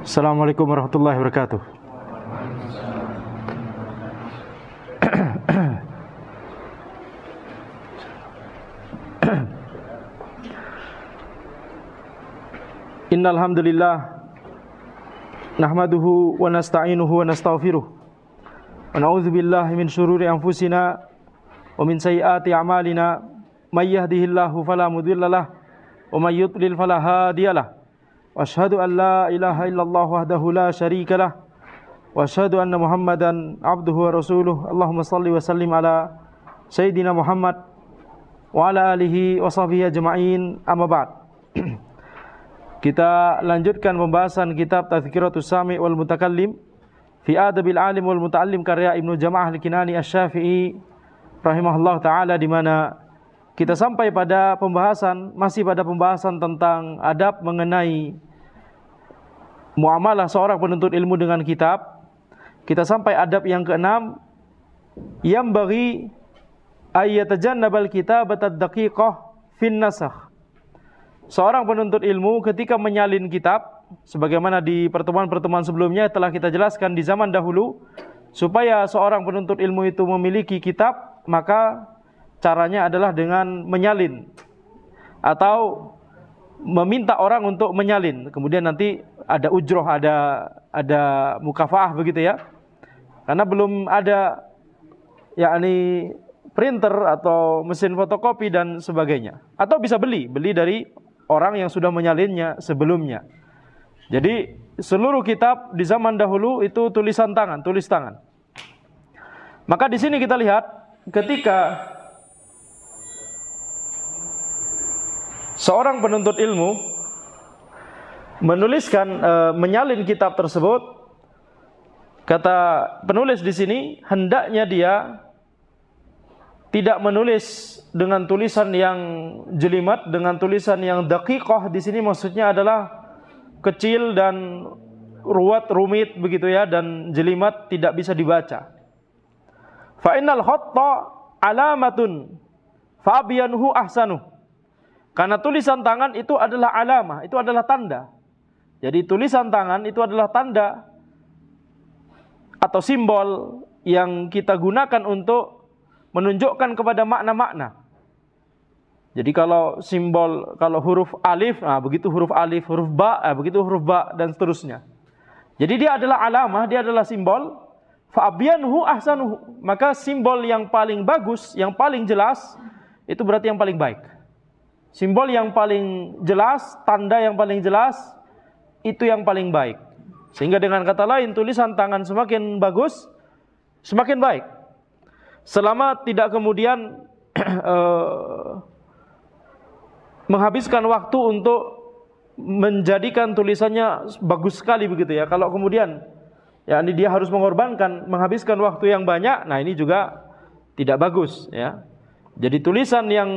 Assalamualaikum warahmatullahi wabarakatuh. Innal hamdalillah nahmaduhu wa nasta'inuhu wa nastaghfiruh wa na'udzu billahi min shururi anfusina wa min sayyiati a'malina may yahdihillahu fala mudhillalah wa may yudlil fala hadiyalah wa asyhadu an la ilaha illallah wahdahu la syarikalah wa asyhadu anna Muhammadan abduhu wa rasuluh. Allahumma shalli wa sallim ala sayyidina Muhammad wa ala alihi wa sahbihi ajma'in, amma ba'd. Kita lanjutkan pembahasan kitab Tadhkiratus Sami' wal Mutakallim fi Adabil Alim wal Muta'allim karya Ibnu Jama'ah Al-Kinani Asy-Syafi'i rahimahullah taala, di mana kita sampai pada masih pada pembahasan tentang adab mengenai muamalah seorang penuntut ilmu dengan kitab. Kita sampai adab yang keenam, yang bagi ayatajannabal kitabatad daqiqah fin nasakh. Seorang penuntut ilmu ketika menyalin kitab, sebagaimana di pertemuan-pertemuan sebelumnya telah kita jelaskan di zaman dahulu, supaya seorang penuntut ilmu itu memiliki kitab, maka caranya adalah dengan menyalin atau meminta orang untuk menyalin. Kemudian nanti ada ujroh, ada mukafaah begitu ya. Karena belum ada yakni printer atau mesin fotokopi dan sebagainya. Atau bisa beli dari orang yang sudah menyalinnya sebelumnya. Jadi seluruh kitab di zaman dahulu itu tulis tangan. Maka di sini kita lihat ketika seorang penuntut ilmu menuliskan menyalin kitab tersebut, kata penulis di sini hendaknya dia tidak menulis dengan tulisan yang jelimet, dengan tulisan yang daqiqah. Di sini maksudnya adalah kecil dan rumit begitu ya, dan jelimet tidak bisa dibaca. Fa innal khatta alamatun fa abyanuhu ahsanuh. Karena tulisan tangan itu adalah alamah, itu adalah tanda. Jadi tulisan tangan itu adalah tanda atau simbol yang kita gunakan untuk menunjukkan kepada makna-makna. Jadi kalau huruf alif, begitu huruf alif, huruf ba, begitu huruf ba, dan seterusnya. Jadi dia adalah alamah, dia adalah simbol. Fa'abyanhu ahsanuhu, maka simbol yang paling bagus, yang paling jelas, itu berarti yang paling baik. Simbol yang paling jelas, tanda yang paling jelas, itu yang paling baik. Sehingga dengan kata lain, tulisan tangan semakin bagus, semakin baik. Selama tidak kemudian menghabiskan waktu untuk menjadikan tulisannya bagus sekali begitu ya. Kalau kemudian ini dia harus menghabiskan waktu yang banyak, nah ini juga tidak bagus ya. Jadi tulisan yang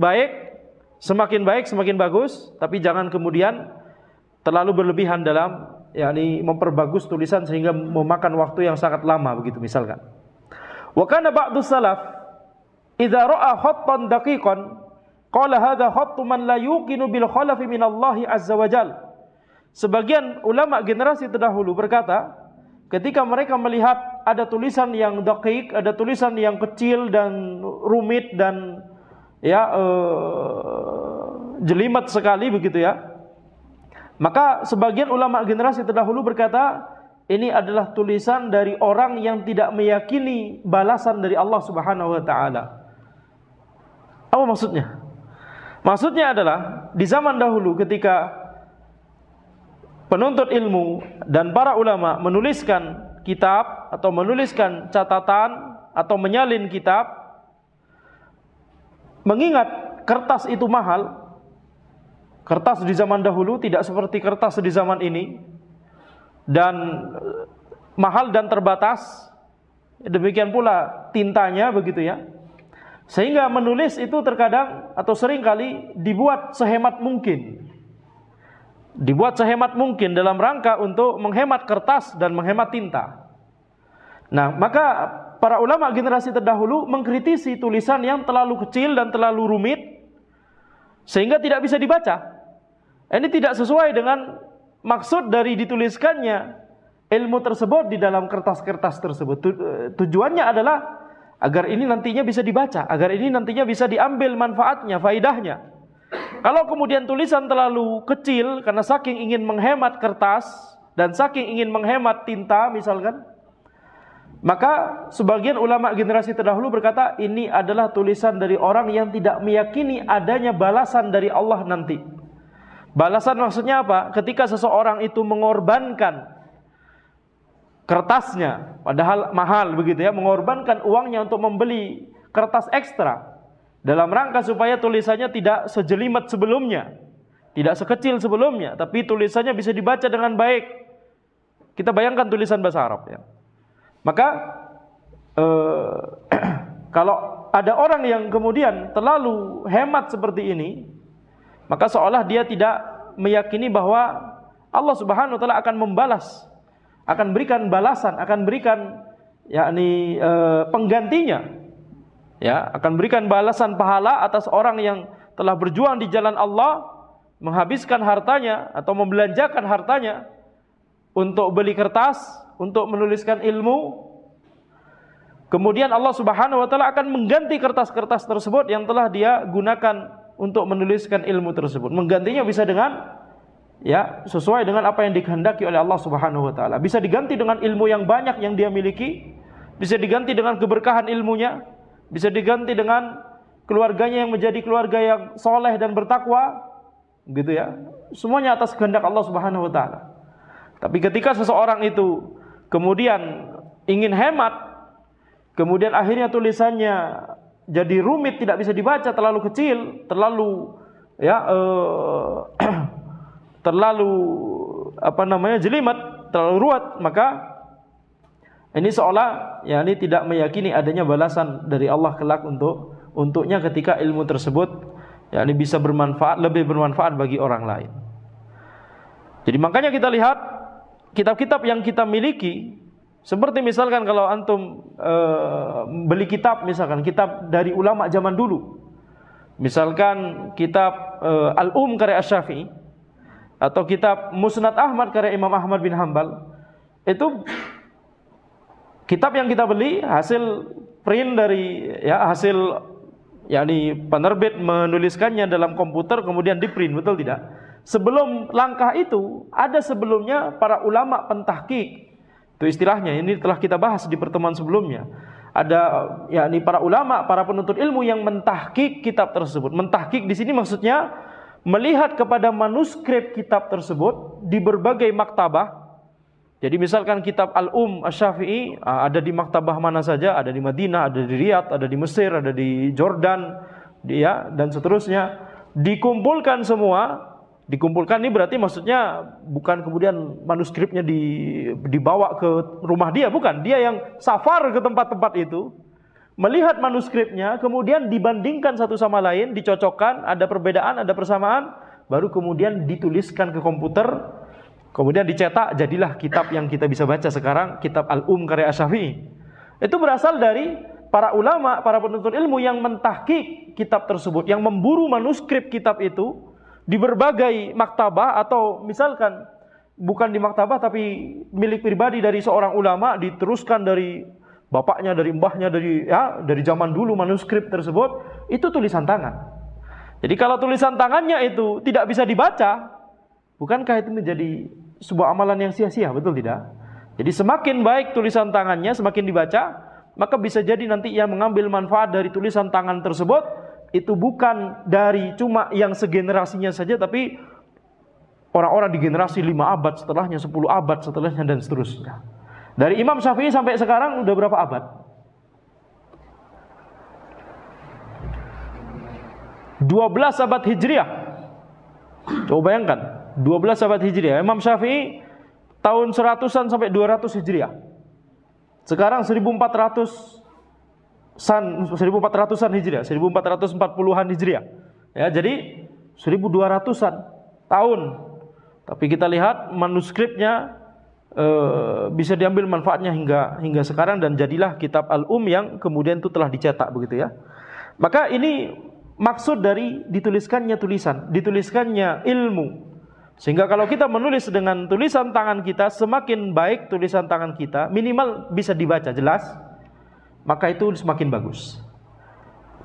baik semakin bagus, tapi jangan kemudian terlalu berlebihan dalam memperbagus tulisan sehingga memakan waktu yang sangat lama begitu misalkan. Wa kana ba'du salaf idza ra'a khattan daqiqan qala hadha khattu man la yuqinu bil khalafi min Allah azza wajal. Sebagian ulama generasi terdahulu berkata, ketika mereka melihat ada tulisan yang daqiq, ada tulisan yang kecil dan rumit dan jelimet sekali begitu ya, maka sebagian ulama generasi terdahulu berkata, ini adalah tulisan dari orang yang tidak meyakini balasan dari Allah Subhanahu wa taala. Apa maksudnya? Maksudnya adalah di zaman dahulu ketika penuntut ilmu dan para ulama menuliskan kitab atau menuliskan catatan atau menyalin kitab, mengingat kertas itu mahal. Kertas di zaman dahulu tidak seperti kertas di zaman ini, dan mahal dan terbatas. Demikian pula tintanya begitu ya. Sehingga menulis itu terkadang atau seringkali dibuat sehemat mungkin. Dibuat sehemat mungkin dalam rangka untuk menghemat kertas dan menghemat tinta. Nah, maka para ulama generasi terdahulu mengkritisi tulisan yang terlalu kecil dan terlalu rumit sehingga tidak bisa dibaca. Ini tidak sesuai dengan maksud dari dituliskannya ilmu tersebut di dalam kertas-kertas tersebut, tujuannya adalah agar ini nantinya bisa dibaca, agar ini nantinya bisa diambil manfaatnya, faidahnya. Kalau kemudian tulisan terlalu kecil karena saking ingin menghemat kertas dan saking ingin menghemat tinta misalkan, maka sebagian ulama generasi terdahulu berkata ini adalah tulisan dari orang yang tidak meyakini adanya balasan dari Allah nanti. Balasan maksudnya apa? Ketika seseorang itu mengorbankan kertasnya, padahal mahal begitu ya, mengorbankan uangnya untuk membeli kertas ekstra dalam rangka supaya tulisannya tidak sejelimet sebelumnya, tidak sekecil sebelumnya, tapi tulisannya bisa dibaca dengan baik. Kita bayangkan tulisan bahasa Arab ya. Maka kalau ada orang yang kemudian terlalu hemat seperti ini, maka seolah dia tidak meyakini bahwa Allah Subhanahu wa taala akan membalas, akan berikan balasan, akan berikan yakni penggantinya. Ya, akan berikan balasan pahala atas orang yang telah berjuang di jalan Allah, menghabiskan hartanya atau membelanjakan hartanya untuk beli kertas, untuk menuliskan ilmu. Kemudian Allah Subhanahu wa taala akan mengganti kertas-kertas tersebut yang telah dia gunakan untuk menuliskan ilmu tersebut. Menggantinya bisa dengan ya sesuai dengan apa yang dikehendaki oleh Allah Subhanahu wa taala. Bisa diganti dengan ilmu yang banyak yang dia miliki, bisa diganti dengan keberkahan ilmunya, bisa diganti dengan keluarganya yang menjadi keluarga yang soleh dan bertakwa, gitu ya. Semuanya atas kehendak Allah Subhanahu wa taala. Tapi ketika seseorang itu kemudian ingin hemat, kemudian akhirnya tulisannya jadi rumit, tidak bisa dibaca, terlalu kecil, terlalu ya terlalu jelimet, terlalu ruwet, maka ini seolah ya ini tidak meyakini adanya balasan dari Allah kelak untuknya ketika ilmu tersebut ya ini bisa bermanfaat, lebih bermanfaat bagi orang lain. Jadi makanya kita lihat kitab-kitab yang kita miliki, seperti misalkan kalau antum beli kitab, misalkan kitab dari ulama zaman dulu, misalkan kitab Al-Karya Asy-Syafi'i atau kitab Musnad Ahmad karya Imam Ahmad bin Hanbal, itu kitab yang kita beli hasil print dari ya hasil yakni penerbit menuliskannya dalam komputer kemudian di print, betul tidak? Sebelum langkah itu ada sebelumnya para ulama pentahqiq. Itu istilahnya, ini telah kita bahas di pertemuan sebelumnya. Ada yakni para ulama, para penuntut ilmu yang mentahqiq kitab tersebut. Mentahqiq di sini maksudnya melihat kepada manuskrip kitab tersebut di berbagai maktabah. Jadi misalkan kitab Asy-Syafi'i ada di maktabah mana saja, ada di Madinah, ada di Riyadh, ada di Mesir, ada di Jordan, dan seterusnya. Dikumpulkan semua, dikumpulkan ini berarti maksudnya bukan kemudian manuskripnya dibawa ke rumah dia, bukan. Dia yang safar ke tempat-tempat itu, melihat manuskripnya, kemudian dibandingkan satu sama lain, dicocokkan, ada perbedaan, ada persamaan, baru kemudian dituliskan ke komputer. Kemudian dicetak, jadilah kitab yang kita bisa baca sekarang, kitab Karya Asy-Syafi'i. Itu berasal dari para ulama, para penuntut ilmu yang mentahqiq kitab tersebut, yang memburu manuskrip kitab itu di berbagai maktabah, atau misalkan bukan di maktabah tapi milik pribadi dari seorang ulama, diteruskan dari bapaknya, dari mbahnya, dari zaman dulu manuskrip tersebut, itu tulisan tangan. Jadi kalau tulisan tangannya itu tidak bisa dibaca, bukankah itu menjadi sebuah amalan yang sia-sia, betul tidak? Jadi semakin baik tulisan tangannya, semakin dibaca, maka bisa jadi nanti ia mengambil manfaat dari tulisan tangan tersebut. Itu bukan dari cuma yang segenerasinya saja, tapi orang-orang di generasi 5 abad setelahnya, 10 abad setelahnya, dan seterusnya. Dari Imam Syafi'i sampai sekarang udah berapa abad? 12 abad Hijriah. Coba bayangkan, 12 abad Hijriah. Imam Syafi'i tahun 100-an sampai 200 Hijriah. Sekarang 1400-an Hijriah, 1440-an Hijriah. Ya, jadi 1200-an tahun. Tapi kita lihat manuskripnya bisa diambil manfaatnya hingga sekarang, dan jadilah kitab yang kemudian itu telah dicetak begitu ya. Maka ini maksud dari dituliskannya tulisan, dituliskannya ilmu, Sehingga kalau kita menulis dengan tulisan tangan kita, semakin baik tulisan tangan kita, minimal bisa dibaca jelas, maka itu semakin bagus.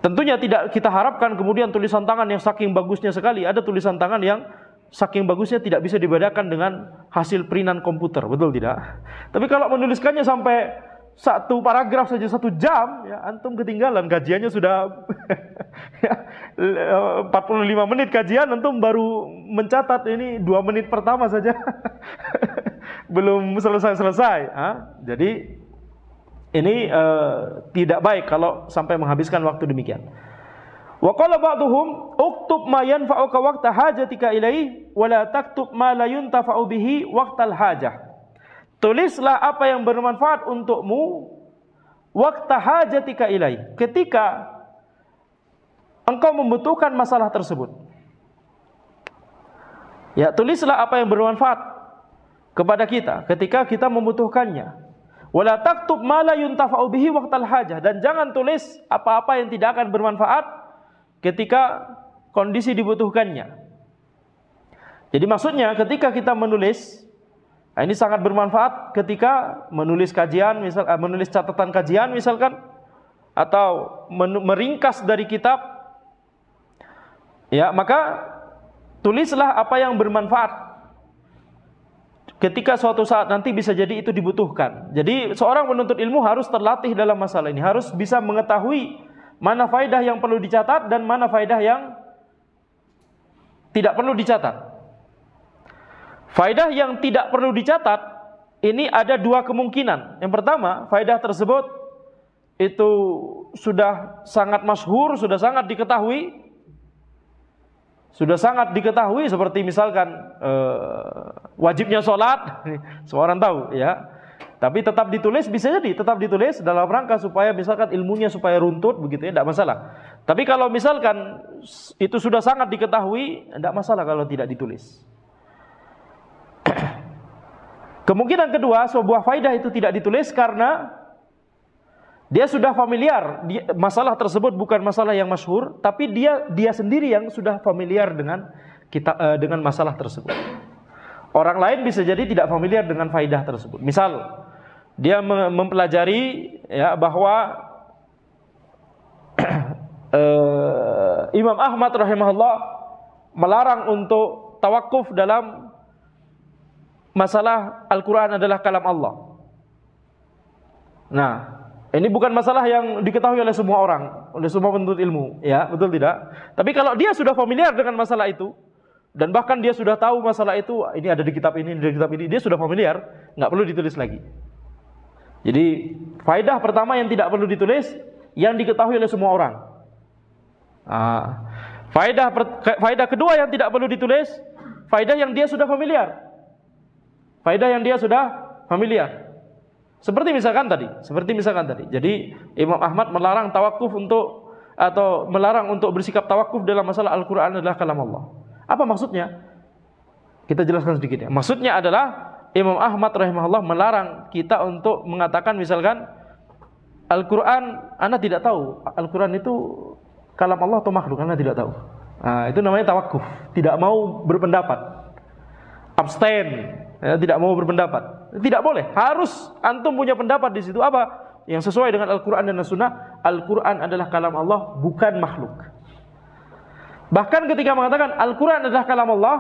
Tentunya tidak kita harapkan kemudian tulisan tangan yang saking bagusnya sekali. Ada tulisan tangan yang saking bagusnya tidak bisa dibedakan dengan hasil printan komputer, betul tidak? Tapi kalau menuliskannya sampai satu paragraf saja 1 jam, ya antum ketinggalan, kajiannya sudah 45 menit kajian, antum baru mencatat ini 2 menit pertama saja belum selesai-selesai. Jadi ini tidak baik kalau sampai menghabiskan waktu demikian. Wa qala ba'dhum uktub ma yanfa'uka waqta hajatika ilaihi wa la taktub ma la yuntafa'u bihi waqtal hajah. Tulislah apa yang bermanfaat untukmu waqta hajatika ilaihi, ketika engkau membutuhkan masalah tersebut. Ya, tulislah apa yang bermanfaat kepada kita ketika kita membutuhkannya. Wala taktub ma la yuntafa'u bihi waqtal hajah, dan jangan tulis apa-apa yang tidak akan bermanfaat ketika kondisi dibutuhkannya. Jadi maksudnya ketika kita menulis, ini sangat bermanfaat ketika menulis kajian, menulis catatan kajian misalkan, atau meringkas dari kitab. Ya, maka tulislah apa yang bermanfaat ketika suatu saat nanti bisa jadi itu dibutuhkan. Jadi seorang penuntut ilmu harus terlatih dalam masalah ini, harus bisa mengetahui mana faedah yang perlu dicatat dan mana faedah yang tidak perlu dicatat. Faedah yang tidak perlu dicatat ini ada 2 kemungkinan. Yang pertama, faedah tersebut itu sudah sangat masyhur, sudah sangat diketahui. Sudah sangat diketahui, seperti misalkan wajibnya sholat, semua orang tahu ya. Tapi tetap ditulis, bisa jadi tetap ditulis dalam rangka supaya misalkan ilmunya supaya runtut begitu ya, tidak masalah. Tapi kalau misalkan itu sudah sangat diketahui, tidak masalah kalau tidak ditulis. Kemungkinan kedua, sebuah faidah itu tidak ditulis karena dia sudah familiar, masalah tersebut bukan masalah yang masyhur, tapi dia sendiri yang sudah familiar dengan dengan masalah tersebut. Orang lain bisa jadi tidak familiar dengan faidah tersebut. Misal dia mempelajari ya bahwa Imam Ahmad rahimahullah melarang untuk tawakuf dalam masalah Al-Quran adalah kalam Allah. Nah, ini bukan masalah yang diketahui oleh semua orang, oleh semua penuntut ilmu, ya, betul tidak? Tapi kalau dia sudah familiar dengan masalah itu, dan bahkan dia sudah tahu masalah itu, ini ada di kitab ini, di kitab ini, dia sudah familiar, nggak perlu ditulis lagi. Jadi, faedah pertama yang tidak perlu ditulis, yang diketahui oleh semua orang. Faedah kedua yang tidak perlu ditulis, faedah yang dia sudah familiar. Faedah yang dia sudah familiar. Seperti misalkan tadi. Jadi Imam Ahmad melarang tawakuf atau melarang untuk bersikap tawakuf dalam masalah Al-Quran adalah kalam Allah. Apa maksudnya? Kita jelaskan sedikit ya. Maksudnya adalah Imam Ahmad rahimahullah melarang kita untuk mengatakan misalkan Al-Quran, Anda tidak tahu Al-Quran itu kalam Allah atau makhluk, Anda tidak tahu. Nah, itu namanya tawakuf. Tidak mau berpendapat, abstain. Ya, tidak mau berpendapat, tidak boleh. Harus antum punya pendapat di situ apa yang sesuai dengan Al-Quran dan As-Sunnah. Al-Quran adalah kalam Allah, bukan makhluk. Bahkan ketika mengatakan Al-Quran adalah kalam Allah,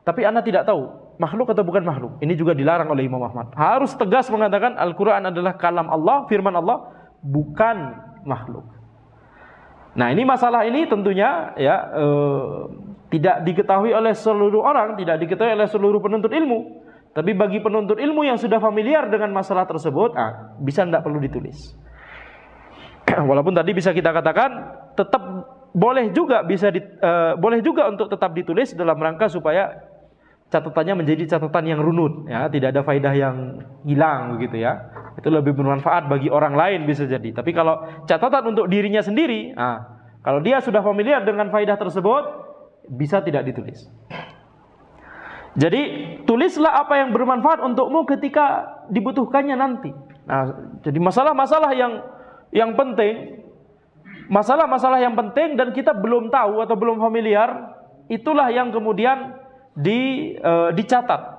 tapi anda tidak tahu makhluk atau bukan makhluk, ini juga dilarang oleh Imam Ahmad. Harus tegas mengatakan Al-Quran adalah kalam Allah, firman Allah, bukan makhluk. Nah, ini masalah ini tentunya ya tidak diketahui oleh seluruh orang, tidak diketahui oleh seluruh penuntut ilmu. Tapi bagi penuntut ilmu yang sudah familiar dengan masalah tersebut, bisa tidak perlu ditulis. Walaupun tadi bisa kita katakan tetap boleh juga boleh juga untuk tetap ditulis dalam rangka supaya catatannya menjadi catatan yang runut, ya, tidak ada faedah yang hilang begitu ya. Itu lebih bermanfaat bagi orang lain bisa jadi. Tapi kalau catatan untuk dirinya sendiri, kalau dia sudah familiar dengan faedah tersebut, bisa tidak ditulis. Jadi tulislah apa yang bermanfaat untukmu ketika dibutuhkannya nanti. Nah, jadi masalah-masalah yang penting, masalah-masalah yang penting dan kita belum tahu atau belum familiar, itulah yang kemudian dicatat.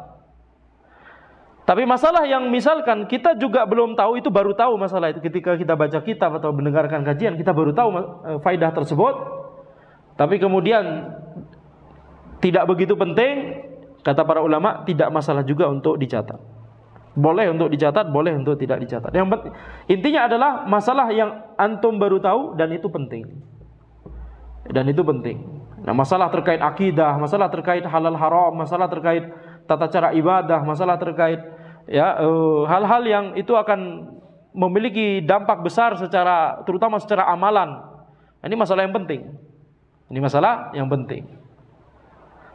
Tapi masalah yang misalkan kita juga belum tahu, itu baru tahu masalah itu ketika kita baca kitab atau mendengarkan kajian, kita baru tahu faidah tersebut. Tapi kemudian tidak begitu penting, kata para ulama, tidak masalah juga untuk dicatat. Boleh untuk dicatat, boleh untuk tidak dicatat. Intinya adalah masalah yang antum baru tahu dan itu penting. Dan itu penting. Nah, masalah terkait akidah, masalah terkait halal haram, masalah terkait tata cara ibadah, masalah terkait hal-hal yang itu akan memiliki dampak besar terutama secara amalan. Ini masalah yang penting. Ini masalah yang penting.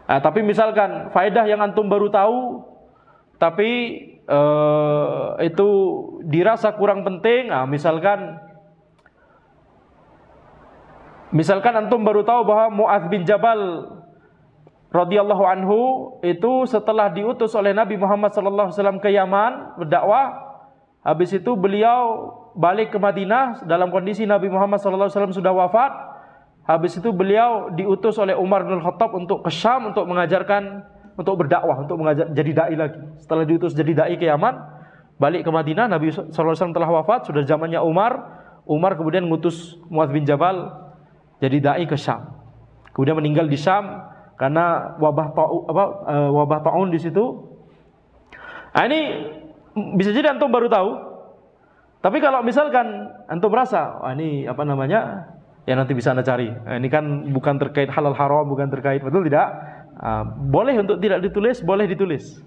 Nah, tapi misalkan faedah yang antum baru tahu, tapi itu dirasa kurang penting. Nah, misalkan antum baru tahu bahwa Mu'adz bin Jabal radhiyallahu anhu itu setelah diutus oleh Nabi Muhammad SAW ke Yaman berdakwah, habis itu beliau balik ke Madinah dalam kondisi Nabi Muhammad SAW sudah wafat. Habis itu beliau diutus oleh Umar bin Khattab untuk ke Syam untuk mengajarkan, untuk berdakwah, untuk mengajar, jadi dai lagi. Setelah diutus jadi dai ke Yaman, balik ke Madinah, Nabi SAW telah wafat, sudah zamannya Umar. Umar kemudian ngutus Mu'adz bin Jabal jadi dai ke Syam. Kemudian meninggal di Syam karena wabah taun di situ. Nah, ini bisa jadi antum baru tahu. Tapi kalau misalkan antum merasa, ini ya nanti bisa Anda cari. Nah, ini kan bukan terkait halal haram, bukan terkait, betul tidak? Boleh untuk tidak ditulis, boleh ditulis.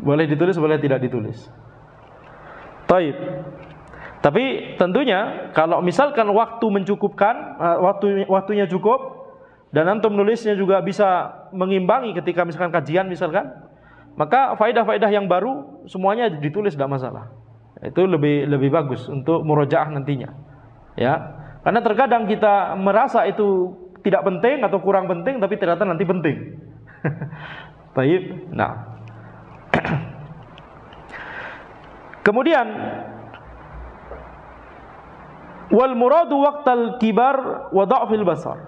Boleh ditulis, boleh tidak ditulis. Taib. Tapi tentunya kalau misalkan waktu mencukupkan, waktunya cukup, dan antum nulisnya juga bisa mengimbangi ketika misalkan kajian misalkan, maka faedah-faedah yang baru semuanya ditulis, tidak masalah. Itu lebih bagus untuk murojaah nantinya. Ya. Karena terkadang kita merasa itu tidak penting atau kurang penting, tapi ternyata nanti penting. Baik. Nah. Kemudian wal muradu waqtal kibar wa dha'fil basar.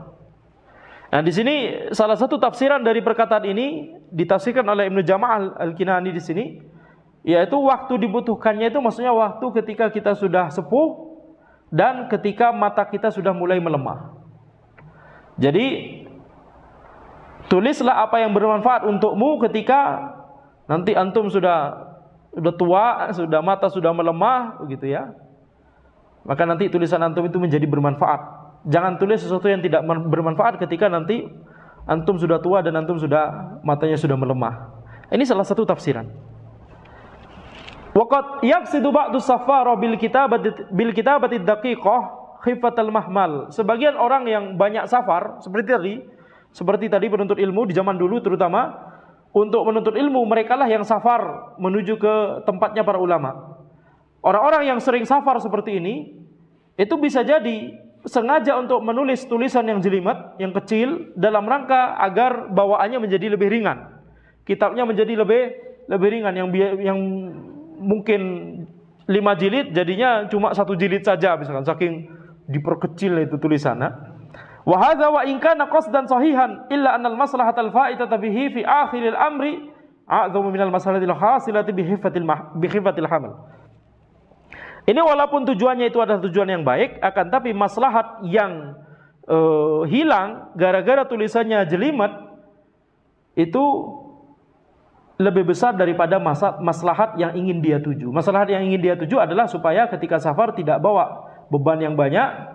Nah, di sini salah satu tafsiran dari perkataan ini ditafsirkan oleh Ibnu Jama'ah Al-Kinani di sini, yaitu waktu dibutuhkannya itu maksudnya waktu ketika kita sudah sepuh dan ketika mata kita sudah mulai melemah. Jadi tulislah apa yang bermanfaat untukmu ketika nanti antum sudah tua, mata sudah melemah, begitu ya. Maka nanti tulisan antum itu menjadi bermanfaat. Jangan tulis sesuatu yang tidak bermanfaat ketika nanti antum sudah tua dan antum matanya sudah melemah. Ini salah satu tafsiran. Waqad yaqsidu ba'du saffara bil kitabati daqiqah khifatal mahmal. Sebagian orang yang banyak safar seperti tadi penuntut ilmu di zaman dulu terutama, untuk menuntut ilmu merekalah yang safar menuju ke tempatnya para ulama. Orang-orang yang sering safar seperti ini itu bisa jadi sengaja untuk menulis tulisan yang jelimet, yang kecil, dalam rangka agar bawaannya menjadi lebih ringan. Kitabnya menjadi lebih ringan, yang mungkin 5 jilid jadinya cuma 1 jilid saja misalkan, saking diperkecil itu tulisannya. Wa hadza wa in kana qasdan sahihan illa anna al-maslahatal fa'itata bihi fi akhiril amri a'dhamu minal maslahatil hasilati bi khifatil hamal. Ini walaupun tujuannya itu adalah tujuan yang baik, akan tapi maslahat yang hilang gara-gara tulisannya jelimet itu lebih besar daripada maslahat yang ingin dia tuju. Maslahat yang ingin dia tuju adalah supaya ketika safar tidak bawa beban yang banyak.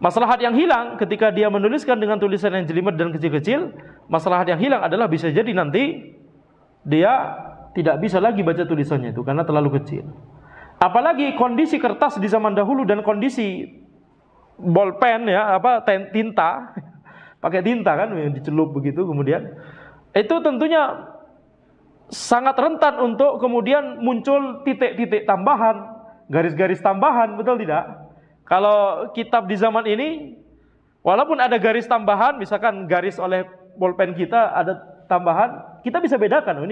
Maslahat yang hilang ketika dia menuliskan dengan tulisan yang jelimet dan kecil-kecil, maslahat yang hilang adalah bisa jadi nanti dia tidak bisa lagi baca tulisannya itu karena terlalu kecil. Apalagi kondisi kertas di zaman dahulu dan kondisi bolpen tinta, pakai tinta kan dicelup begitu, kemudian itu tentunya sangat rentan untuk kemudian muncul titik-titik tambahan, garis-garis tambahan, betul tidak? Kalau kitab di zaman ini walaupun ada garis tambahan, misalkan garis oleh bolpen kita ada tambahan, kita bisa bedakan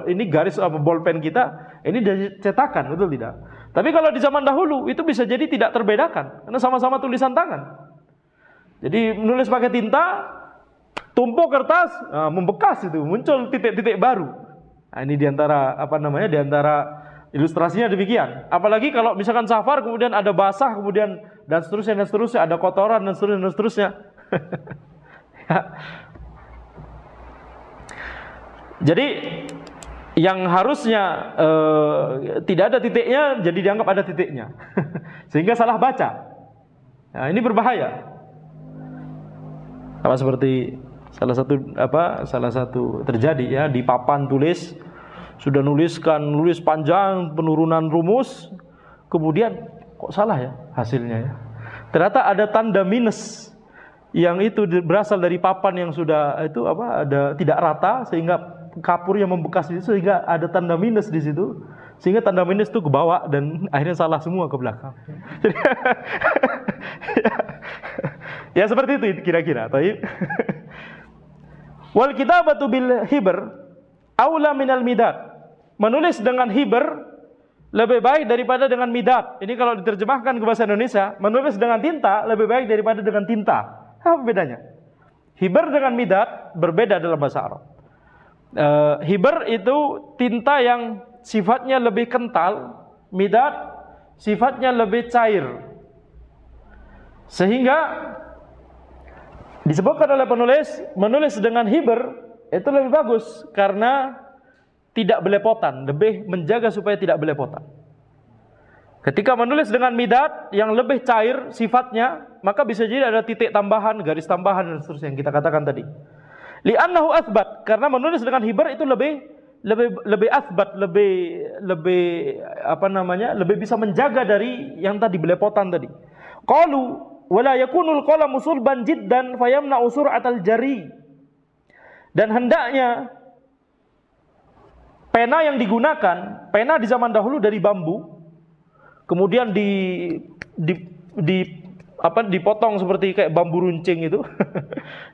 ini garis bolpen kita, ini dari cetakan, betul tidak? Tapi kalau di zaman dahulu itu bisa jadi tidak terbedakan karena sama-sama tulisan tangan. Jadi menulis pakai tinta, tumpuk kertas, membekas itu, muncul titik-titik baru. Nah, ini diantara diantara ilustrasinya demikian. Apalagi kalau misalkan safar kemudian ada basah kemudian dan seterusnya, ada kotoran dan seterusnya. Ya. Jadi yang harusnya tidak ada titiknya jadi dianggap ada titiknya. Sehingga salah baca. Nah, ini berbahaya. Sama seperti salah satu terjadi ya di papan tulis, sudah nulis panjang penurunan rumus, kemudian kok salah ya hasilnya ya. Ternyata ada tanda minus yang itu berasal dari papan yang sudah ada tidak rata sehingga kapurnya membekas di situ, sehingga ada tanda minus di situ, sehingga tanda minus itu ke bawah dan akhirnya salah semua ke belakang. Ya seperti itu kira-kira. Wal kitabatu bil hibr aula minal midad. Menulis dengan hibr lebih baik daripada dengan midad. Ini kalau diterjemahkan ke bahasa Indonesia, menulis dengan tinta lebih baik daripada dengan tinta. Apa bedanya? Hibr dengan midad berbeda dalam bahasa Arab. Hibr itu tinta yang sifatnya lebih kental, midad sifatnya lebih cair. Sehingga disebutkan oleh penulis, menulis dengan hibr itu lebih bagus karena tidak belepotan, lebih menjaga supaya tidak belepotan. Ketika menulis dengan midad yang lebih cair sifatnya, maka bisa jadi ada titik tambahan, garis tambahan dan seterusnya yang kita katakan tadi. Li'annahu athbat, karena menulis dengan hibr itu lebih athbat, lebih bisa menjaga dari yang tadi belepotan tadi. Qalu wala yakunul qalamu sulban jiddan fayamna sur'atal jari. Dan hendaknya pena yang digunakan, pena di zaman dahulu dari bambu, kemudian dipotong seperti kayak bambu runcing itu.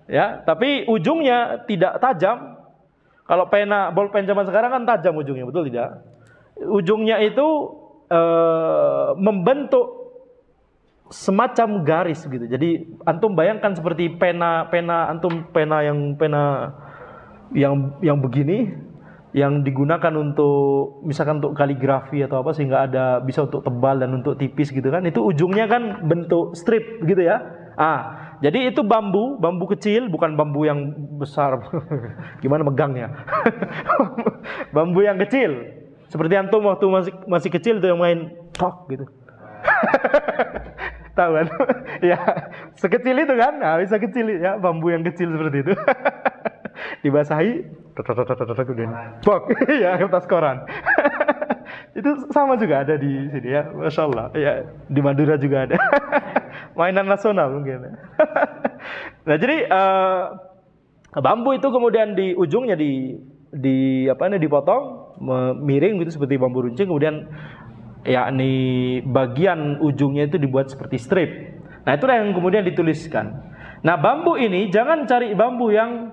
Ya, tapi ujungnya tidak tajam. Kalau bolpen zaman sekarang kan tajam ujungnya, betul tidak? Ujungnya itu membentuk semacam garis gitu. Jadi antum bayangkan seperti pena yang begini, yang digunakan untuk misalkan untuk kaligrafi atau apa, sehingga bisa untuk tebal dan untuk tipis gitu kan. Itu ujungnya kan bentuk strip gitu ya. Jadi itu bambu kecil, bukan bambu yang besar. Gimana megangnya? Bambu yang kecil. Seperti antum waktu masih kecil tuh yang main tok gitu. Tahu kan? Ya, sekecil itu kan? Nah, bisa kecil ya, bambu yang kecil seperti itu. Dibasahi, pok, ya kertas koran. Itu sama juga ada di sini ya, masya Allah. Ya, di Madura juga ada. Mainan nasional mungkin. Nah, jadi bambu itu kemudian di ujungnya dipotong miring gitu seperti bambu runcing, kemudian yakni bagian ujungnya itu dibuat seperti strip. Nah, itulah yang kemudian dituliskan. Nah, bambu ini jangan cari bambu yang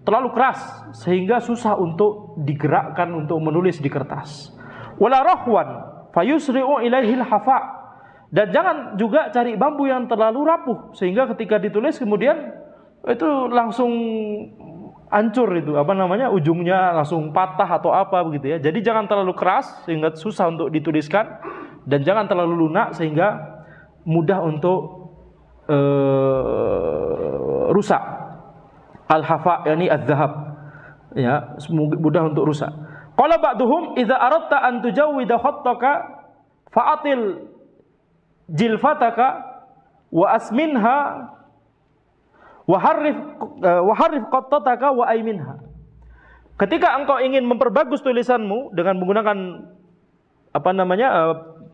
terlalu keras sehingga susah untuk digerakkan untuk menulis di kertas. Wala rahwan fayusri'u ilaihil hafa. Dan jangan juga cari bambu yang terlalu rapuh sehingga ketika ditulis kemudian itu langsung hancur itu ujungnya langsung patah atau apa begitu ya. Jadi jangan terlalu keras sehingga susah untuk dituliskan, dan jangan terlalu lunak sehingga mudah untuk rusak. Al-hafa yani az-zahab. Ya, mudah untuk rusak. Qala ba'duhum idza aradta an tujawwida khattaka fa'atil jilfataka wa asminha wa harrif qattataka wa ayminha. Ketika engkau ingin memperbagus tulisanmu dengan menggunakan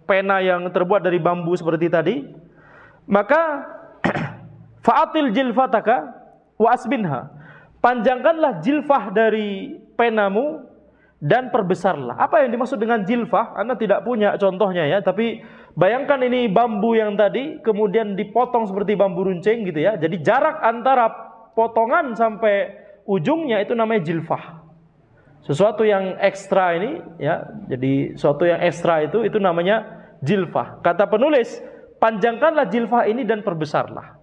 pena yang terbuat dari bambu seperti tadi, maka fa'atil jilfataka wa asminha. Panjangkanlah jilfah dari penamu dan perbesarlah. Apa yang dimaksud dengan jilfah? Anda tidak punya contohnya ya, tapi bayangkan ini bambu yang tadi kemudian dipotong seperti bambu runcing gitu ya. Jadi jarak antara potongan sampai ujungnya itu namanya jilfah. Sesuatu yang ekstra ini ya. Jadi sesuatu yang ekstra itu namanya jilfah. Kata penulis, panjangkanlah jilfah ini dan perbesarlah.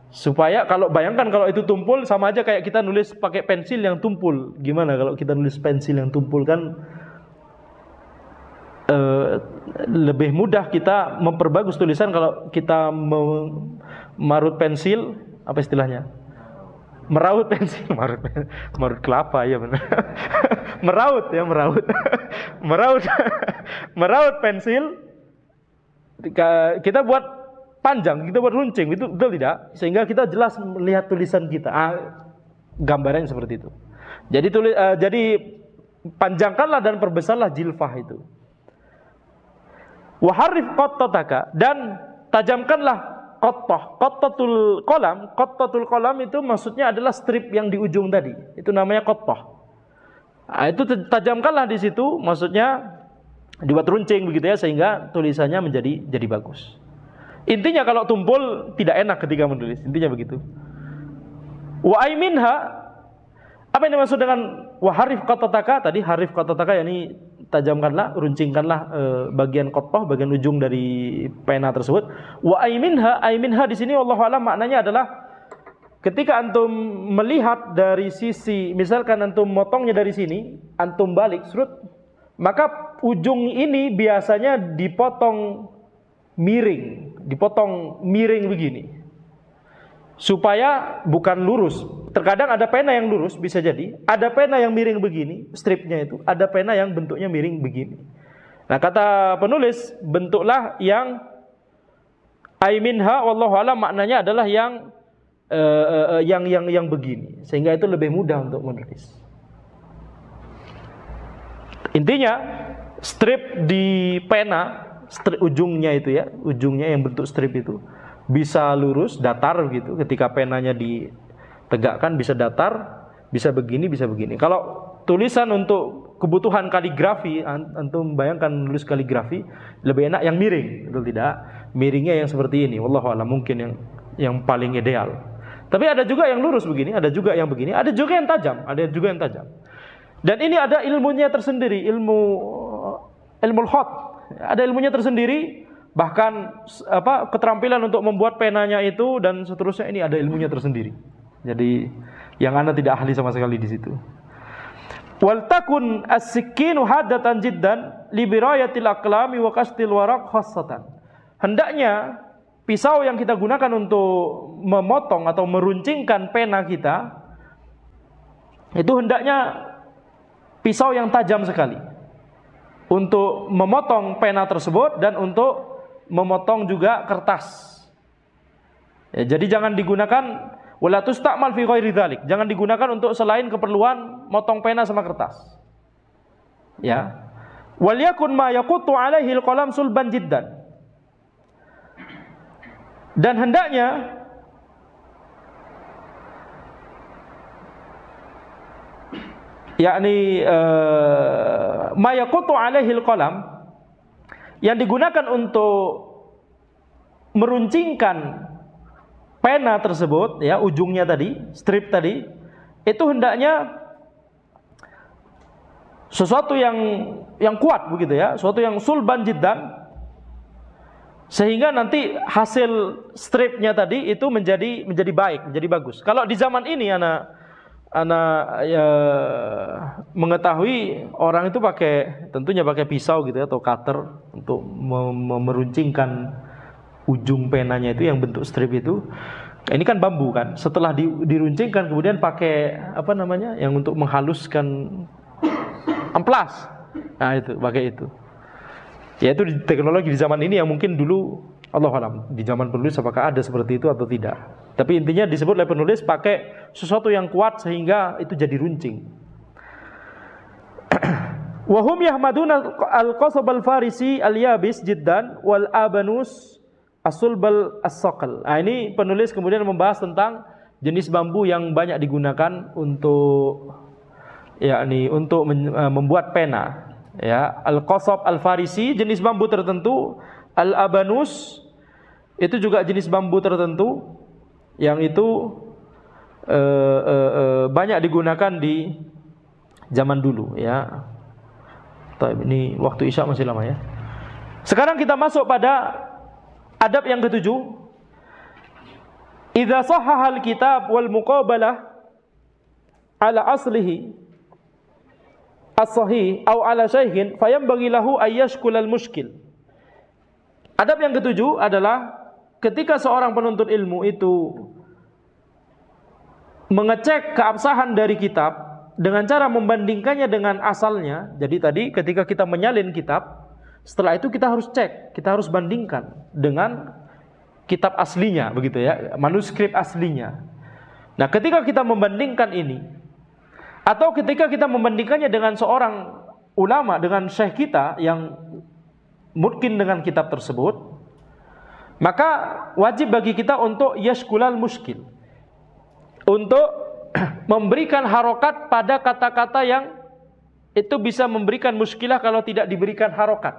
Supaya bayangkan kalau itu tumpul, sama aja kayak kita nulis pakai pensil yang tumpul. Gimana kalau kita nulis pensil yang tumpul? Kan lebih mudah kita memperbagus tulisan kalau kita marut pensil, apa istilahnya? Meraut pensil, marut kelapa ya benar. Meraut meraut pensil. Kita buat panjang, kita buat runcing, itu betul tidak? Sehingga kita jelas melihat tulisan kita. Gambarannya seperti itu. Jadi panjangkanlah dan perbesarlah jilfah itu. Wa harif qattataka, dan tajamkanlah qattatul qalam. Qattatul qalam itu maksudnya adalah strip yang di ujung tadi. Itu namanya qattah. Itu tajamkanlah di situ, maksudnya dibuat runcing begitu ya, sehingga tulisannya jadi bagus. Intinya kalau tumpul tidak enak ketika menulis. Intinya begitu. Wa aiminha, apa yang dimaksud dengan wa harif qattataka tadi? Harif qattataka yakni tajamkanlah, runcingkanlah bagian qattah, bagian ujung dari pena tersebut. Wa aiminha di sini wallahu alam maknanya adalah ketika antum melihat dari sisi, misalkan antum motongnya dari sini, antum balik surut, maka ujung ini biasanya dipotong miring begini. Supaya bukan lurus. Terkadang ada pena yang lurus, bisa jadi. Ada pena yang miring begini, stripnya itu. Ada pena yang bentuknya miring begini. Nah, kata penulis, bentuklah yang aiminha wallahu alam maknanya adalah yang begini. Sehingga itu lebih mudah untuk menulis. Intinya, strip di pena, strip ujungnya itu ya, ujungnya yang bentuk strip itu bisa lurus, datar gitu. Ketika penanya ditegakkan bisa datar, bisa begini, bisa begini. Kalau tulisan untuk kebutuhan kaligrafi, antum bayangkan nulis kaligrafi, lebih enak yang miring, betul tidak? Miringnya yang seperti ini, wallahu a'lam, mungkin yang paling ideal. Tapi ada juga yang lurus begini, ada juga yang begini, ada juga yang tajam, Dan ini ada ilmunya tersendiri, ilmu khat. Ada ilmunya tersendiri. Bahkan keterampilan untuk membuat penanya itu dan seterusnya, ini ada ilmunya tersendiri. Jadi yang Anda tidak ahli sama sekali di situ. Wal takun as-sikkinu haddatan jiddan li birayatil aqlami wa kastil waraq khassatan. Hendaknya pisau yang kita gunakan untuk memotong atau meruncingkan pena kita itu hendaknya pisau yang tajam sekali untuk memotong pena tersebut dan untuk memotong juga kertas. Ya, jadi jangan digunakan wala tusta'mal fi ghairi dzalik. Jangan digunakan untuk selain keperluan motong pena sama kertas. Ya. Wal yakun ma yaqutu alaihi alqalam sulban jiddan. Dan hendaknya yakni ma yaqutu alaihi alqalam, yang digunakan untuk meruncingkan pena tersebut, ya, ujungnya tadi, strip tadi, itu hendaknya sesuatu yang kuat begitu ya, sesuatu yang sulban jiddan, sehingga nanti hasil stripnya tadi itu menjadi baik, menjadi bagus. Kalau di zaman ini anak ya mengetahui orang itu tentunya pakai pisau gitu ya, atau cutter untuk meruncingkan ujung penanya itu yang bentuk strip itu. Ini kan bambu kan, setelah diruncingkan kemudian pakai yang untuk menghaluskan amplas. Nah itu pakai itu. Ya itu teknologi di zaman ini yang mungkin dulu Allahu a'lam di zaman penulis apakah ada seperti itu atau tidak. Tapi intinya disebut oleh penulis pakai sesuatu yang kuat sehingga itu jadi runcing. Wa hum yahmaduna al-qasab al-farisi al-yabis jiddan wal abanus as-sulbal as-saqal. Nah, ini penulis kemudian membahas tentang jenis bambu yang banyak digunakan untuk membuat pena. Ya, al-qasab al-farisi jenis bambu tertentu, al-abanus itu juga jenis bambu tertentu yang itu banyak digunakan di zaman dulu ya. Ini waktu Isya masih lama ya. Sekarang kita masuk pada adab yang ketujuh. idza sahhaha al-kitab wal muqabalah ala aslihi as-sahih aw ala syai'in fayanbaghi lahu ayyashkul al-mushkil. Adab yang ketujuh adalah ketika seorang penuntut ilmu itu mengecek keabsahan dari kitab dengan cara membandingkannya dengan asalnya. Jadi tadi ketika kita menyalin kitab, setelah itu kita harus cek, kita harus bandingkan dengan kitab aslinya, begitu ya, manuskrip aslinya. Nah, ketika kita membandingkan ini, atau ketika kita membandingkannya dengan seorang ulama, dengan syekh kita yang mungkin dengan kitab tersebut, maka wajib bagi kita untuk yashkulal muskil, untuk memberikan harokat pada kata-kata yang itu bisa memberikan muskilah kalau tidak diberikan harokat.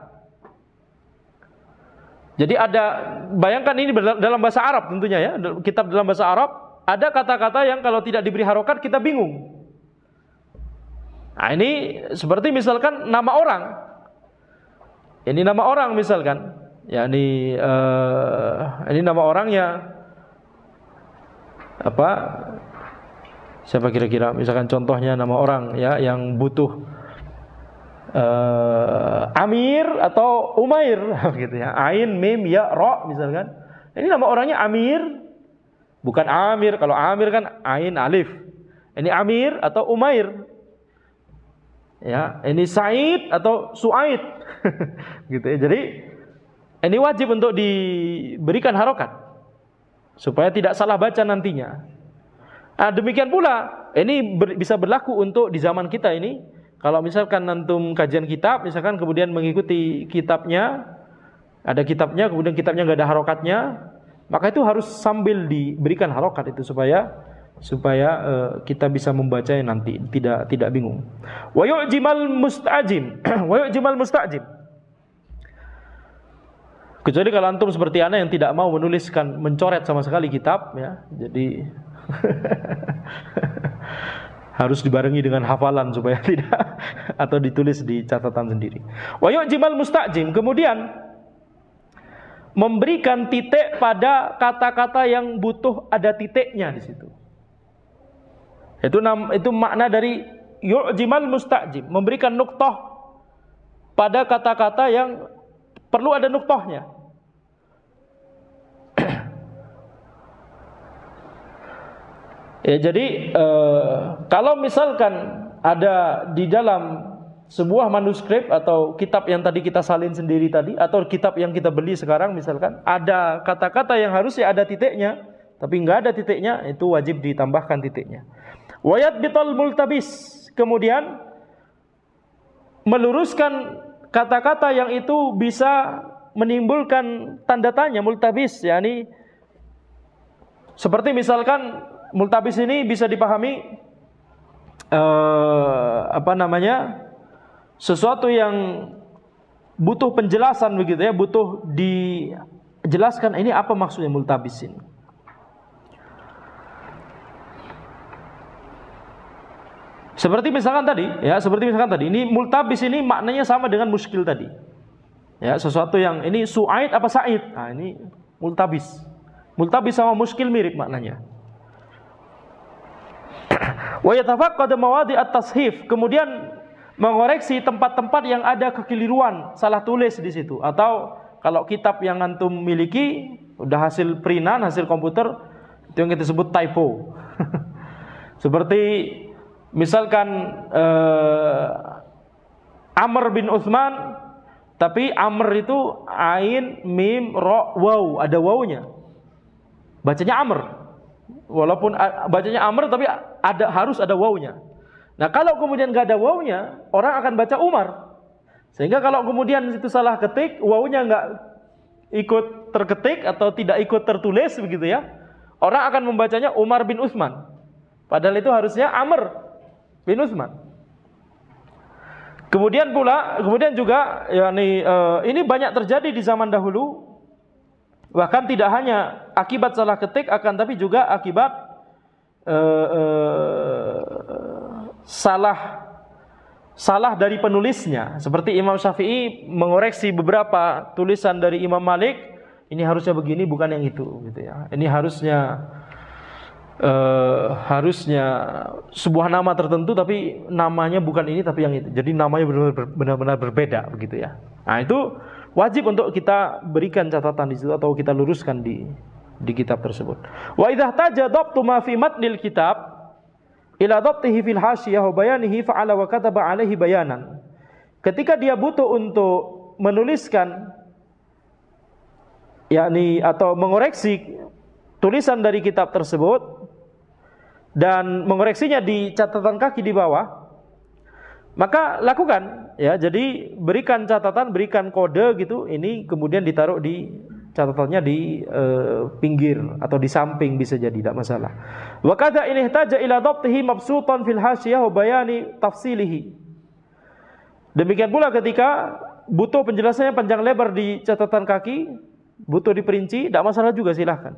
Jadi ada, bayangkan ini dalam bahasa Arab tentunya ya, kitab dalam bahasa Arab, ada kata-kata yang kalau tidak diberi harokat kita bingung. Nah, ini seperti misalkan nama orang. Ini nama orang misalkan, ya ini nama orangnya apa? Siapa kira-kira? Misalkan contohnya nama orang ya yang butuh Amir atau Umair, gitu ya. Ain, mim, ya, ro misalkan. Ini nama orangnya Amir, bukan Amir. Kalau Amir kan Ain, alif. Ini Amir atau Umair. Ya, ini Said atau Suaid. Gitu ya. Jadi ini wajib untuk diberikan harokat supaya tidak salah baca nantinya. Nah, demikian pula ini bisa berlaku untuk di zaman kita ini. Kalau misalkan antum kajian kitab, misalkan kemudian mengikuti kitabnya, ada kitabnya, kemudian kitabnya nggak ada harokatnya, maka itu harus sambil diberikan harokat itu supaya kita bisa membacanya nanti tidak bingung. Wa yu'jimal musta'jim, wa yu'jimal musta'jim. Kecuali kalau antum seperti ana yang tidak mau menuliskan, mencoret sama sekali kitab, ya, jadi harus dibarengi dengan hafalan supaya tidak, atau ditulis di catatan sendiri. Wa yu'jimal musta'jim, kemudian memberikan titik pada kata-kata yang butuh ada titiknya di situ. Itu makna dari yu'jimal musta'jim, memberikan nuktah pada kata-kata yang perlu ada nuktahnya. Ya, jadi kalau misalkan ada di dalam sebuah manuskrip atau kitab yang tadi kita salin sendiri tadi, atau kitab yang kita beli sekarang misalkan, ada kata-kata yang harusnya ada titiknya tapi nggak ada titiknya, itu wajib ditambahkan titiknya. Wayat bitol multabis, kemudian meluruskan kata-kata yang itu bisa menimbulkan tanda tanya, multabis, yakni seperti misalkan multabis ini bisa dipahami sesuatu yang butuh penjelasan begitu ya, butuh dijelaskan ini apa maksudnya multabis ini. Seperti misalkan tadi, ini multabis ini maknanya sama dengan muskil tadi. Ya, sesuatu yang ini Su'aid apa Sa'id? Nah, ini multabis. Multabis sama muskil mirip maknanya. Wa yatafaqqad mawadi' at-tashif, kemudian mengoreksi tempat-tempat yang ada kekeliruan, salah tulis di situ, atau kalau kitab yang antum miliki udah hasil printan, hasil komputer, itu yang kita sebut typo. Seperti misalkan Amr bin Utsman, tapi Amr itu ain, mim, ro, waw, ada wawnya. Bacanya Amr. Walaupun bacanya Amr tapi harus ada wawnya. Nah, kalau kemudian gak ada wawnya, orang akan baca Umar. Sehingga kalau kemudian itu salah ketik, wawnya gak ikut terketik atau tidak ikut tertulis begitu ya, orang akan membacanya Umar bin Utsman. Padahal itu harusnya Amr bin Utsman. Kemudian juga ini banyak terjadi di zaman dahulu. Bahkan tidak hanya akibat salah ketik, akan tapi juga akibat salah dari penulisnya. Seperti Imam Syafi'i mengoreksi beberapa tulisan dari Imam Malik, ini harusnya begini bukan yang itu gitu ya. Ini harusnya harusnya sebuah nama tertentu tapi namanya bukan ini tapi yang itu. Jadi namanya benar-benar berbeda begitu ya. Nah, itu wajib untuk kita berikan catatan di situ atau kita luruskan di kitab tersebut. Wa idza ihtaja dhabtu ma fi matnil kitab ila dhabtihi fil hasyiyah wa bayanihi fa'ala wa kataba alaihi bayanan. Ketika dia butuh untuk menuliskan yakni atau mengoreksi tulisan dari kitab tersebut dan mengoreksinya di catatan kaki di bawah, maka lakukan ya. Jadi berikan catatan, berikan kode gitu. Ini kemudian ditaruh di catatannya di pinggir atau di samping bisa jadi, tidak masalah. Wa kadza in ihtaja ila dhabtihi mabsutan fil hasyiyah wa bayani tafsilihi. Demikian pula ketika butuh penjelasannya panjang lebar di catatan kaki, butuh diperinci, tidak masalah juga, silahkan.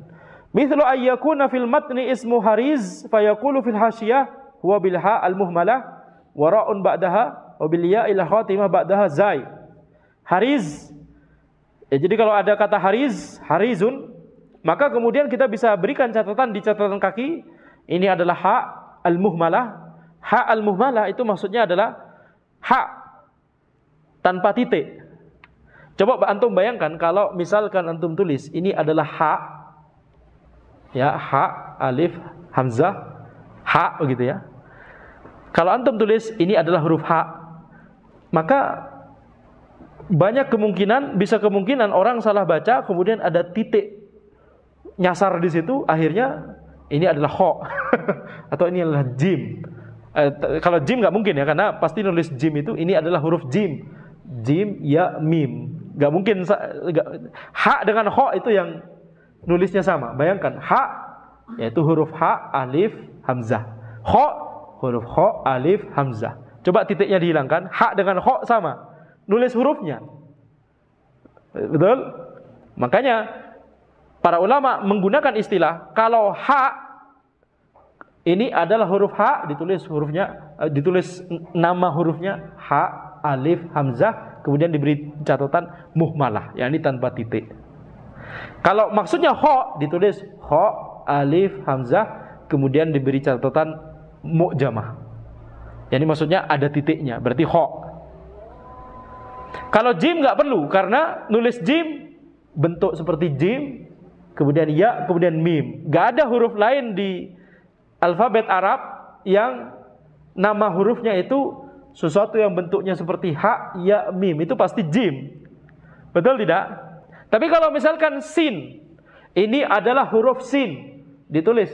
Mithlu ayyakuna fil matni ismu hariz fayaqulu fil hasyiyah huwa bil ha al muhmalah wa ra'un ba'daha wa bil ya ila khatimah ba'daha zai. Hariz. Ya, jadi kalau ada kata hariz, harizun, maka kemudian kita bisa berikan catatan di catatan kaki, ini adalah ha al muhmalah. Ha al muhmalah itu maksudnya adalah ha tanpa titik. Coba antum bayangkan kalau misalkan antum tulis ini adalah ha, ya, ha, alif, hamzah, ha begitu ya. Kalau antum tulis ini adalah huruf ha, maka banyak kemungkinan, bisa kemungkinan orang salah baca, kemudian ada titik nyasar di situ, akhirnya ini adalah ho atau ini adalah jim. Kalau jim nggak mungkin ya, karena pasti nulis jim itu ini adalah huruf jim, jim, ya, mim. Nggak mungkin ha dengan ho itu yang nulisnya sama. Bayangkan ha yaitu huruf ha, alif, hamzah. Ho huruf ho, alif, hamzah. Coba titiknya dihilangkan, ha dengan ho sama. Nulis hurufnya. Betul? Makanya para ulama menggunakan istilah kalau ha ini adalah huruf ha, ditulis hurufnya, ditulis nama hurufnya ha, alif, hamzah, kemudian diberi catatan muhmalah, yakni tanpa titik. Kalau maksudnya ho, ditulis ho, alif, hamzah, kemudian diberi catatan mu'jamah. Yani maksudnya ada titiknya, berarti ho. Kalau jim nggak perlu, karena nulis jim bentuk seperti jim, kemudian ya, kemudian mim. Nggak ada huruf lain di alfabet Arab yang nama hurufnya itu sesuatu yang bentuknya seperti ha, ya, mim. Itu pasti jim. Betul tidak? Tapi kalau misalkan sin, ini adalah huruf sin, ditulis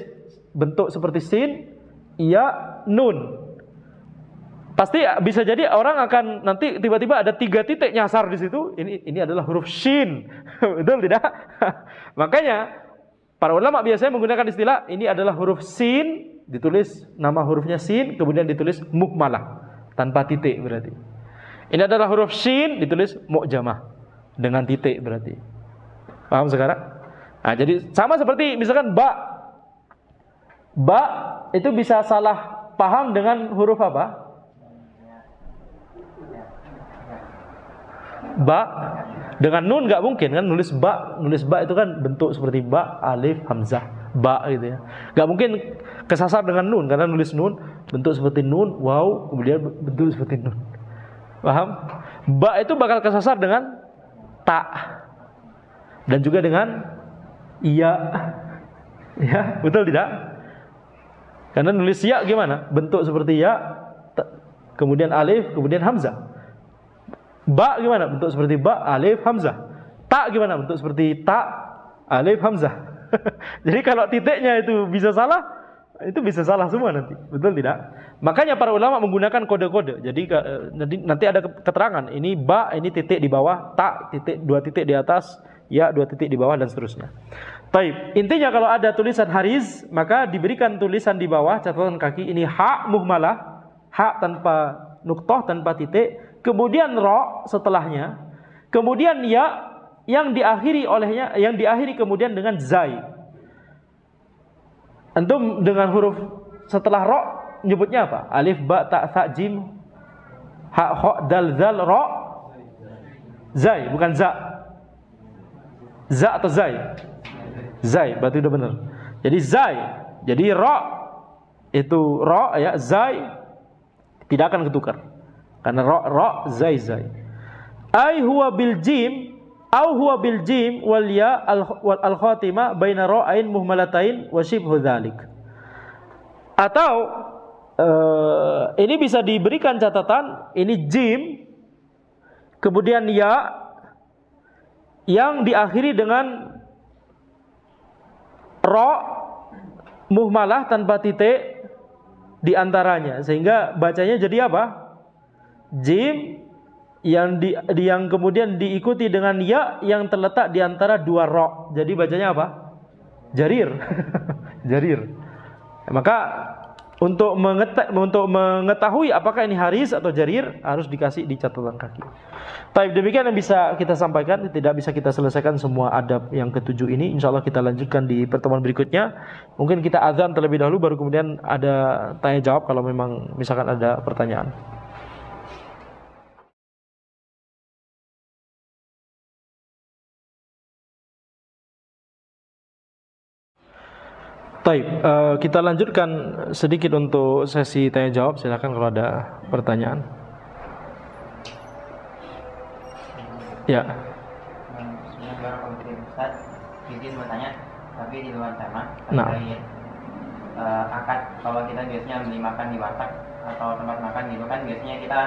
bentuk seperti sin, ya, nun. Pasti bisa jadi orang akan nanti tiba-tiba ada 3 titik nyasar di situ. Ini adalah huruf shin. Betul tidak? Makanya para ulama biasanya menggunakan istilah ini adalah huruf sin, ditulis nama hurufnya sin, kemudian ditulis muhmalah tanpa titik berarti. Ini adalah huruf shin, ditulis mu'jamah dengan titik berarti. Paham sekarang? Nah, jadi sama seperti misalkan ba. Ba itu bisa salah paham dengan huruf apa? Ba dengan nun nggak mungkin kan, nulis ba itu kan bentuk seperti ba, alif, hamzah, ba gitu ya. Nggak mungkin kesasar dengan nun karena nulis nun bentuk seperti nun, waw, kemudian bentuk seperti nun. Paham? Ba itu bakal kesasar dengan ta dan juga dengan iya. Ya, betul tidak? Karena nulis ya gimana? Bentuk seperti ya, kemudian alif, kemudian hamzah. Ba gimana? Bentuk seperti ba, alif, hamzah. Ta gimana? Bentuk seperti ta, alif, hamzah. Jadi kalau titiknya itu bisa salah, itu bisa salah semua nanti. Betul tidak? Makanya para ulama menggunakan kode-kode. Jadi nanti ada keterangan, ini ba, ini titik di bawah, ta, titik, 2 titik di atas, ya, 2 titik di bawah, dan seterusnya. Taib. Intinya kalau ada tulisan hariz, maka diberikan tulisan di bawah catatan kaki, ini ha muhmalah, ha tanpa nuktah, tanpa titik, kemudian ro setelahnya, kemudian ya yang diakhiri olehnya, yang diakhiri kemudian dengan zai. Antum dengan huruf setelah ro nyebutnya apa? Alif, ba, ta, tha, jim, ha, ho, dal, zal, ro, zai, bukan za. Za atau zai? Zai, berarti udah benar. Jadi zai Jadi ra itu ra ya, zai tidak akan ketukar. Karena ra zai. Ai huwa bil jim au huwa bil jim wal ya al khatimah baina ra'ain muhmalatain wa shibhu dzalik. Atau ini bisa diberikan catatan, ini jim kemudian ya yang diakhiri dengan ra muhmalah tanpa titik di antaranya, sehingga bacanya jadi apa? Jim yang kemudian diikuti dengan ya yang terletak di antara dua ra. Jadi bacanya apa? Jarir. Jarir. Maka untuk mengetahui apakah ini haris atau jarir harus dikasih di catatan kaki. Baik, demikian yang bisa kita sampaikan. Tidak bisa kita selesaikan semua adab yang ketujuh ini. InsyaAllah kita lanjutkan di pertemuan berikutnya. Mungkin kita azan terlebih dahulu, baru kemudian ada tanya jawab kalau memang misalkan ada pertanyaan. Baik, kita lanjutkan sedikit untuk sesi tanya jawab. Silakan kalau ada pertanyaan. Ya. Ustaz, izin bertanya, tapi di luar tema. Nah. Akad, kalau kita biasanya beli makan di warteg atau tempat makan gitu kan, biasanya kita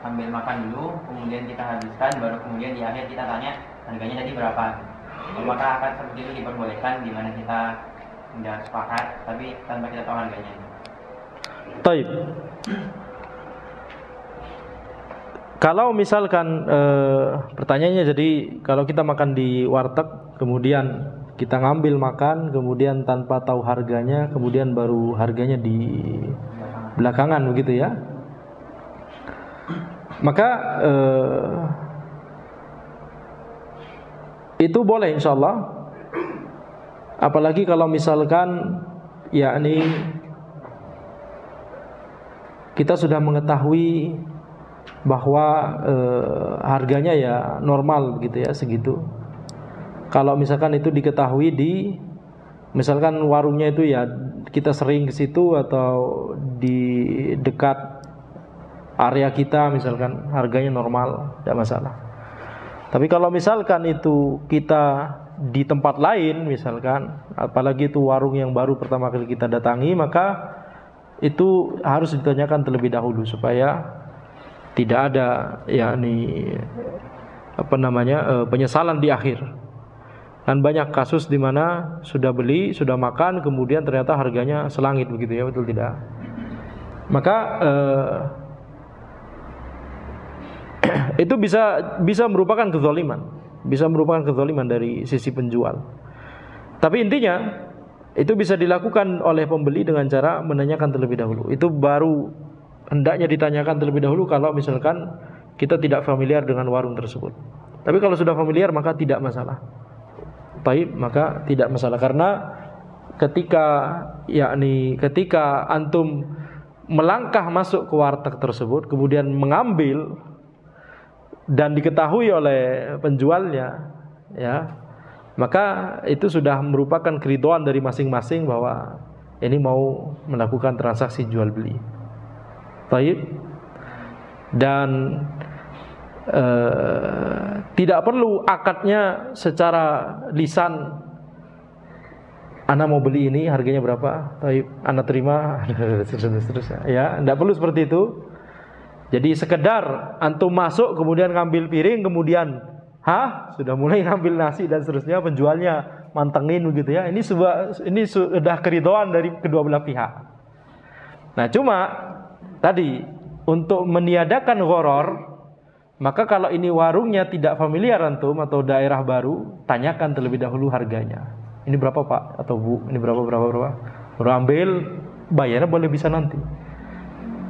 ambil makan dulu, kemudian kita habiskan, baru kemudian di akhir kita tanya harganya tadi berapa. Apakah akad seperti itu diperbolehkan, di mana kita tidak sepakat tapi tanpa kita tahu harganya? Baik. Kalau misalkan pertanyaannya, jadi kalau kita makan di warteg, kemudian kita ngambil makan, kemudian tanpa tahu harganya, kemudian baru harganya di belakangan begitu ya, maka itu boleh insyaallah. Apalagi kalau misalkan yakni kita sudah mengetahui bahwa harganya ya normal gitu ya, segitu. Kalau misalkan itu diketahui di misalkan warungnya itu ya kita sering ke situ atau di dekat area kita, misalkan harganya normal, tidak masalah. Tapi kalau misalkan itu kita di tempat lain misalkan, apalagi itu warung yang baru pertama kali kita datangi, maka itu harus ditanyakan terlebih dahulu supaya tidak ada yakni penyesalan di akhir. Dan banyak kasus di mana sudah beli, sudah makan, kemudian ternyata harganya selangit begitu ya, betul tidak? Maka itu bisa merupakan kezaliman. Bisa merupakan kezaliman dari sisi penjual. Tapi intinya itu bisa dilakukan oleh pembeli dengan cara menanyakan terlebih dahulu. Itu baru hendaknya ditanyakan terlebih dahulu kalau misalkan kita tidak familiar dengan warung tersebut. Tapi kalau sudah familiar maka tidak masalah. Baik, maka tidak masalah, karena ketika antum melangkah masuk ke warteg tersebut kemudian mengambil dan diketahui oleh penjualnya ya, maka itu sudah merupakan keridhaan dari masing-masing bahwa ini mau melakukan transaksi jual beli. Baik. Dan tidak perlu akadnya secara lisan, ana mau beli ini harganya berapa, baik, ana terima, seterusnya ya, tidak perlu seperti itu. Jadi sekedar antum masuk kemudian ngambil piring, kemudian sudah mulai ngambil nasi dan seterusnya, penjualnya mantengin begitu ya. Ini sudah keridhaan dari kedua belah pihak. Nah, cuma tadi untuk meniadakan gharar, maka kalau ini warungnya tidak familiar antum atau daerah baru, tanyakan terlebih dahulu harganya. Ini berapa Pak atau Bu? Ini berapa? Baru ambil, bayarnya boleh bisa nanti.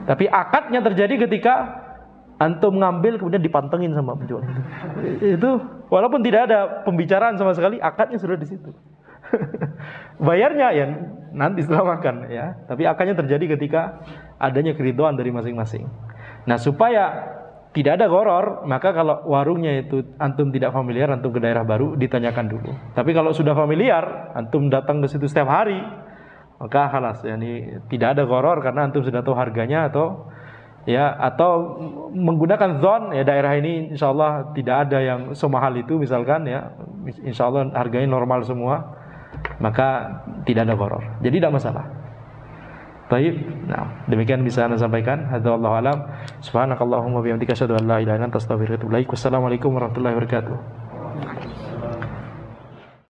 Tapi akadnya terjadi ketika antum ngambil kemudian dipantengin sama penjual. Itu walaupun tidak ada pembicaraan sama sekali, akadnya sudah di situ. Bayarnya ya nanti setelah makan ya. Tapi akadnya terjadi ketika adanya keridhaan dari masing-masing. Nah, supaya tidak ada gharar, maka kalau warungnya itu antum tidak familiar, antum ke daerah baru, ditanyakan dulu. Tapi kalau sudah familiar, antum datang ke situ setiap hari, maka halas, yani tidak ada gharar karena antum sudah tahu harganya, atau menggunakan zon, ya daerah ini insyaallah tidak ada yang semahal itu misalkan, ya insyaallah harganya normal semua, maka tidak ada gharar, jadi tidak masalah. Baik, nah demikian bisa Anda sampaikan. Hadza wallahu alam. Subhanakallahumma bihamdika asyhadu an la ilaha illa anta astaghfiruka wa atubu ilaik. Wassalamualaikum warahmatullahi wabarakatuh.